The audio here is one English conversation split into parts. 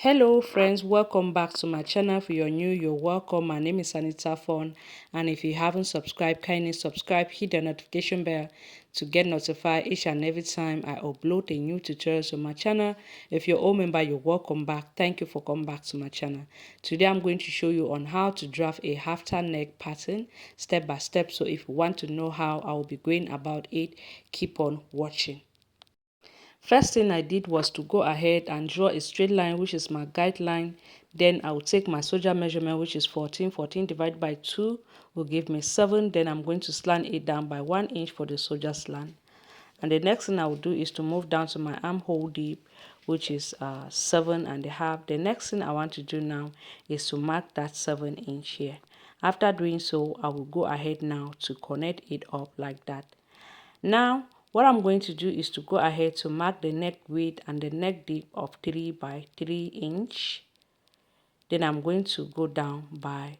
Hello friends, welcome back to my channel. If you're new, you're welcome. My name is Anita Fon, and if you haven't subscribed, kindly subscribe, hit the notification bell to get notified each and every time I upload a new tutorial on my channel. If you're old member, you're welcome back. Thank you for coming back to my channel. Today I'm going to show you on how to draft a halter neck pattern step by step. So if you want to know how I will be going about it, keep on watching. First thing I did was to go ahead and draw a straight line, which is my guideline. Then I will take my soldier measurement, which is 14. 14 divided by 2 will give me 7. Then I'm going to slant it down by 1 inch for the soldier slant. And the next thing I will do is to move down to my armhole deep, which is 7.5. The next thing I want to do now is to mark that 7 inch here. After doing so, I will go ahead now to connect it up like that. Now, what I'm going to do is to go ahead to mark the neck width and the neck depth of 3 by 3 inch. Then I'm going to go down by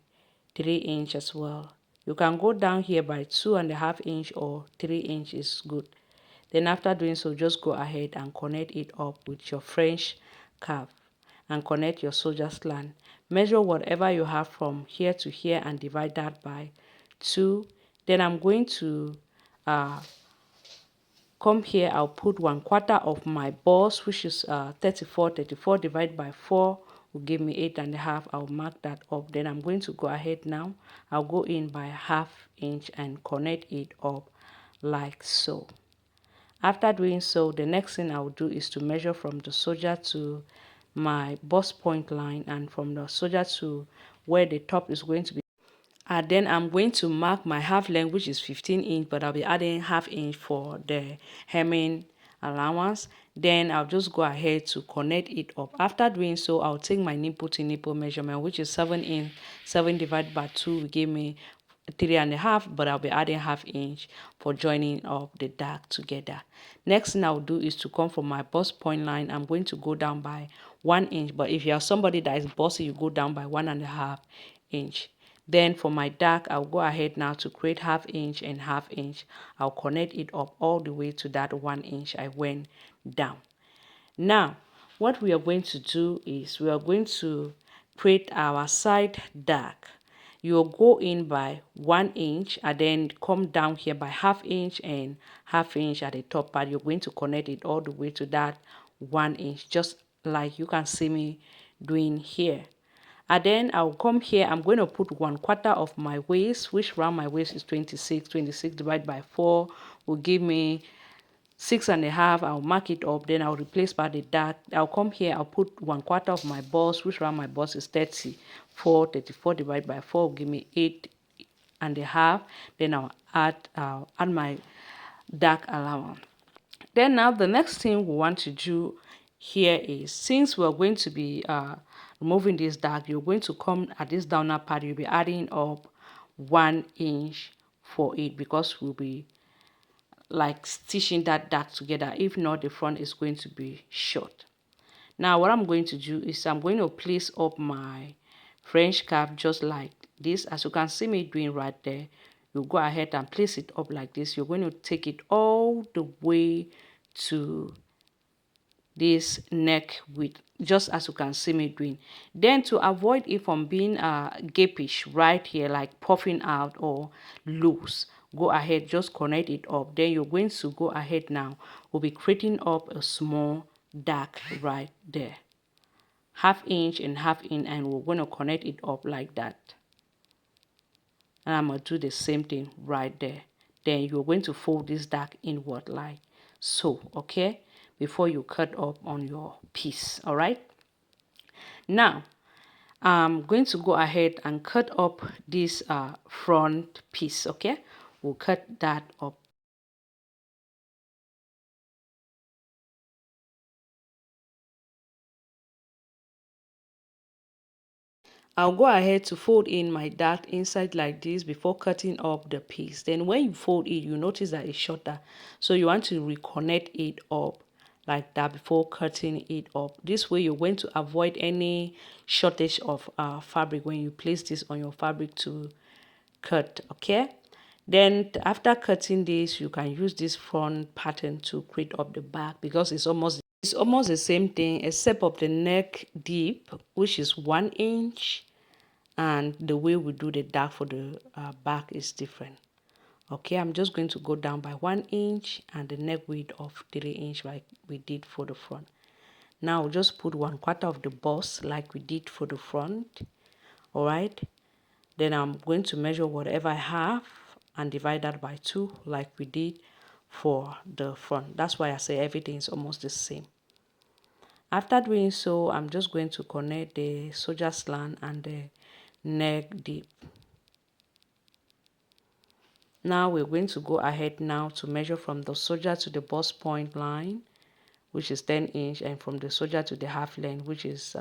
3 inch as well. You can go down here by 2.5 inch or 3 inch is good. Then after doing so, just go ahead and connect it up with your French curve and connect your soldier slant. Measure whatever you have from here to here and divide that by 2. Then I'm going to come here. I'll put 1/4 of my balls, which is 34. 34 divided by 4 will give me 8.5. I'll mark that up. Then I'm going to go ahead now. I'll go in by 1/2 inch and connect it up like so. After doing so, the next thing I'll do is to measure from the soldier to my bust point line and from the soldier to where the top is going to be. And then I'm going to mark my half length, which is 15 inch, but I'll be adding 1/2 inch for the hemming allowance. Then I'll just go ahead to connect it up. After doing so, I'll take my nipple to nipple measurement, which is 7 inch. 7 divided by 2 will give me 3.5, but I'll be adding 1/2 inch for joining up the dark together. Next thing I'll do is to come from my bust point line. I'm going to go down by 1 inch, but if you are somebody that is bossy, you go down by 1.5 inch. Then for my dark, I'll go ahead now to create 1/2 inch and 1/2 inch. I'll connect it up all the way to that 1 inch I went down. Now, what we are going to do is we are going to create our side dark. You'll go in by 1 inch and then come down here by 1/2 inch and 1/2 inch at the top part. You're going to connect it all the way to that 1 inch, just like you can see me doing here. And then I'll come here. I'm going to put 1/4 of my waist, which round my waist is 26. 26 divided by 4 will give me 6.5. I'll mark it up. Then I'll replace by the dark. I'll come here. I'll put 1/4 of my bust, which round my bust is 34. 34 divided by 4 will give me 8.5. Then I'll add my dark allowance. Then now the next thing we want to do here is, since we're going to be removing this dark, you're going to come at this downer part. You'll be adding up 1 inch for it, because we'll be like stitching that dark together. If not, the front is going to be short. Now what I'm going to do is I'm going to place up my French curve just like this, as you can see me doing right there. You go ahead and place it up like this. You're going to take it all the way to this neck width, just as you can see me doing. Then to avoid it from being gapish right here, like puffing out or loose, go ahead, just connect it up. Then you're going to go ahead now, we'll be creating up a small dark right there, 1/2 inch and 1/2 inch, and we're going to connect it up like that. And I'm going to do the same thing right there. Then you're going to fold this dark inward like so, okay, before you cut up on your piece. All right, now I'm going to go ahead and cut up this front piece. Okay, we'll cut that up. I'll go ahead to fold in my dart inside like this before cutting up the piece. Then when you fold it, you notice that it's shorter. So you want to reconnect it up like that before cutting it up. This way you're going to avoid any shortage of fabric when you place this on your fabric to cut, okay? Then after cutting this, you can use this front pattern to create up the back, because it's almost It's almost the same thing except of the neck deep, which is 1 inch, and the way we do the dark for the back is different. Okay, I'm just going to go down by 1 inch and the neck width of 3 inch like we did for the front. Now just put 1/4 of the bust like we did for the front. All right, then I'm going to measure whatever I have and divide that by 2 like we did for the front. That's why I say everything is almost the same. After doing so, I'm just going to connect the soldier slant and the neck deep. Now we're going to go ahead now to measure from the soldier to the bust point line, which is 10 inch, and from the soldier to the half length, which is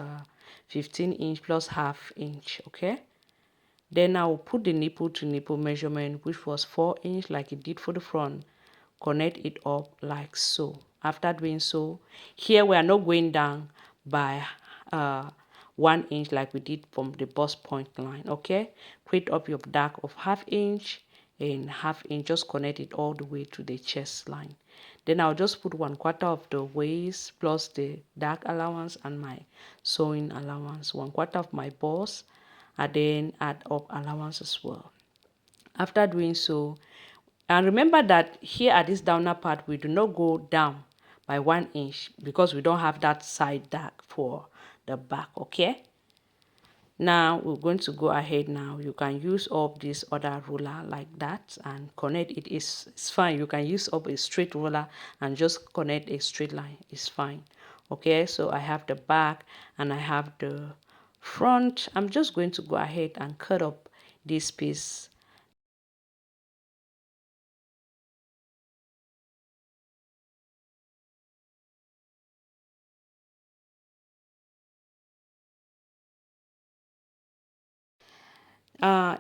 15 inch plus half inch. Okay, then I'll put the nipple to nipple measurement, which was 4 inch like it did for the front, connect it up like so. After doing so, here we are not going down by 1 inch like we did from the bust point line. Okay, create up your dark of half inch and half inch, just connect it all the way to the chest line. Then I'll just put 1/4 of the waist plus the dark allowance and my sewing allowance, 1/4 of my bust, and then add up allowance as well. After doing so, and remember that here at this downer part, we do not go down by 1 inch because we don't have that side dark for the back. Okay, now we're going to go ahead. Now you can use up this other ruler like that and connect it. It's fine. You can use up a straight ruler and just connect a straight line. It's fine. Okay, so I have the back and I have the front. I'm just going to go ahead and cut up this piece.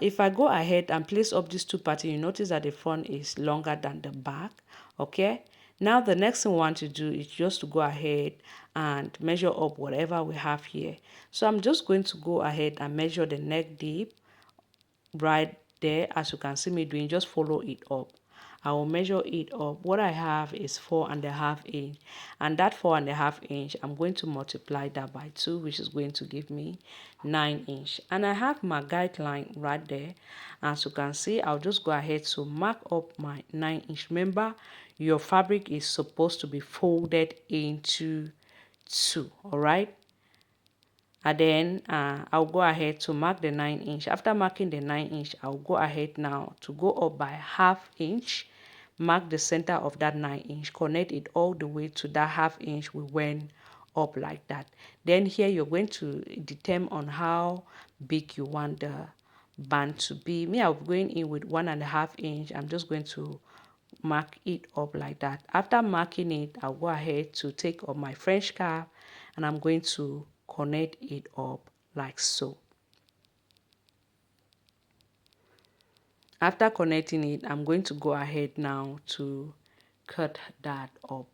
If I go ahead and place up these two parts, you notice that the front is longer than the back. Okay, now the next thing we want to do is just to go ahead and measure up whatever we have here. So I'm just going to go ahead and measure the neck deep right there. As you can see me doing, just follow it up. I will measure it up. What I have is 4.5 inch, and that 4.5 inch, I'm going to multiply that by 2, which is going to give me 9 inch. And I have my guideline right there. As you can see, I'll just go ahead to mark up my 9 inch. Remember, your fabric is supposed to be folded into 2. All right, and then I'll go ahead to mark the 9 inch. After marking the 9 inch, I'll go ahead now to go up by half inch, mark the center of that 9 inch, connect it all the way to that half inch we went up like that. Then here you're going to determine on how big you want the band to be. Me, I'm going in with 1.5 inch. I'm just going to mark it up like that. After marking it, I'll go ahead to take up my French scarf and I'm going to connect it up like so. After connecting it, I'm going to go ahead now to cut that up.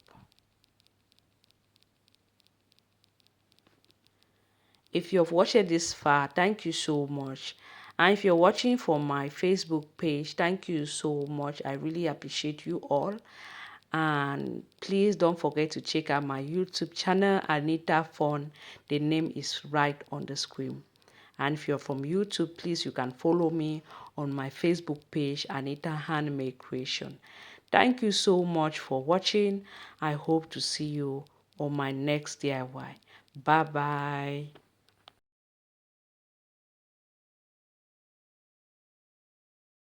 If you've watched it this far, thank you so much. And if you're watching from my Facebook page, thank you so much. I really appreciate you all. And please don't forget to check out my YouTube channel, Anita Fun. The name is right on the screen. And if you're from YouTube, please, you can follow me on my Facebook page, Anita Handmade Creation. Thank you so much for watching. I hope to see you on my next DIY. Bye-bye.